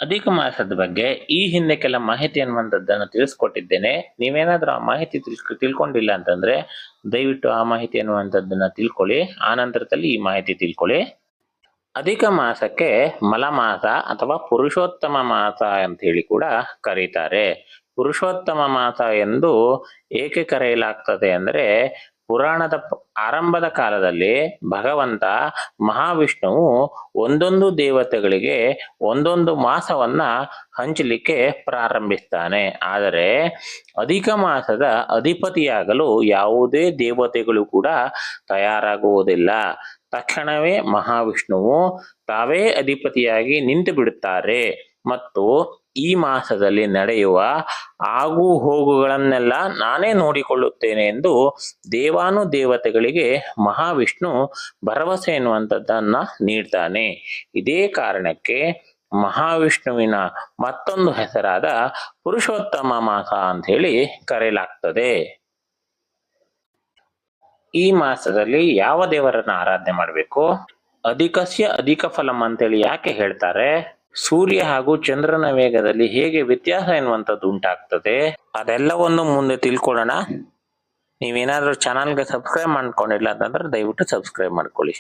ಅಧಿಕ ಮಾಸದ ಬಗ್ಗೆ ಈ ಹಿಂದೆ ಕೆಲ ಮಾಹಿತಿ ಅನ್ನುವಂಥದ್ದನ್ನು ತಿಳಿಸ್ಕೊಟ್ಟಿದ್ದೇನೆ. ನೀವೇನಾದ್ರೂ ಆ ಮಾಹಿತಿ ತಿಳ್ಕೊಂಡಿಲ್ಲ ಅಂತಂದ್ರೆ ದಯವಿಟ್ಟು ಆ ಮಾಹಿತಿ ಅನ್ನುವಂಥದ್ದನ್ನ ತಿಳ್ಕೊಳ್ಳಿ. ಆ ನಂತರದಲ್ಲಿ ಈ ಮಾಹಿತಿ ತಿಳ್ಕೊಳ್ಳಿ. ಅಧಿಕ ಮಾಸಕ್ಕೆ ಮಲಮಾಸ ಅಥವಾ ಪುರುಷೋತ್ತಮ ಮಾಸ ಅಂತ ಹೇಳಿ ಕೂಡ ಕರೀತಾರೆ. ಪುರುಷೋತ್ತಮ ಮಾಸ ಎಂದು ಏಕೆ ಕರೆಯಲಾಗ್ತದೆ ಅಂದ್ರೆ, ಪುರಾಣದ ಆರಂಭದ ಕಾಲದಲ್ಲಿ ಭಗವಂತ ಮಹಾವಿಷ್ಣುವು ಒಂದೊಂದು ದೇವತೆಗಳಿಗೆ ಒಂದೊಂದು ಮಾಸವನ್ನ ಹಂಚಲಿಕ್ಕೆ ಪ್ರಾರಂಭಿಸ್ತಾನೆ. ಆದರೆ ಅಧಿಕ ಮಾಸದ ಅಧಿಪತಿಯಾಗಲು ಯಾವುದೇ ದೇವತೆಗಳು ಕೂಡ ತಯಾರಾಗುವುದಿಲ್ಲ. ತಕ್ಷಣವೇ ಮಹಾವಿಷ್ಣುವು ತಾವೇ ಅಧಿಪತಿಯಾಗಿ ನಿಂತು ಬಿಡುತ್ತಾರೆ ಮತ್ತು ಈ ಮಾಸದಲ್ಲಿ ನಡೆಯುವ ಆಗು ಹೋಗುಗಳನ್ನೆಲ್ಲ ನಾನೇ ನೋಡಿಕೊಳ್ಳುತ್ತೇನೆ ಎಂದು ದೇವಾನುದೇವತೆಗಳಿಗೆ ಮಹಾವಿಷ್ಣು ಭರವಸೆ ಎನ್ನುವಂಥದ್ದನ್ನ ನೀಡ್ತಾನೆ. ಇದೇ ಕಾರಣಕ್ಕೆ ಮಹಾವಿಷ್ಣುವಿನ ಮತ್ತೊಂದು ಹೆಸರಾದ ಪುರುಷೋತ್ತಮ ಮಾಸ ಅಂತ ಹೇಳಿ ಕರೆಯಲಾಗ್ತದೆ. ಈ ಮಾಸದಲ್ಲಿ ಯಾವ ದೇವರನ್ನ ಆರಾಧನೆ ಮಾಡಬೇಕು? ಅಧಿಕಸ್ಯ ಅಧಿಕ ಫಲಂ ಅಂತೇಳಿ ಯಾಕೆ ಹೇಳ್ತಾರೆ? ಸೂರ್ಯ ಹಾಗೂ ಚಂದ್ರನ ವೇಗದಲ್ಲಿ ಹೇಗೆ ವ್ಯತ್ಯಾಸ ಎನ್ನುವಂಥದ್ದು ಉಂಟಾಗ್ತದೆ? ಅದೆಲ್ಲವನ್ನು ಮುಂದೆ ತಿಳ್ಕೊಳ್ಳೋಣ. ನೀವೇನಾದ್ರೂ ಚಾನಲ್ಗೆ ಸಬ್ಸ್ಕ್ರೈಬ್ ಮಾಡ್ಕೊಂಡಿಲ್ಲ ಅಂತಂದ್ರೆ ದಯವಿಟ್ಟು ಸಬ್ಸ್ಕ್ರೈಬ್ ಮಾಡ್ಕೊಳ್ಳಿ.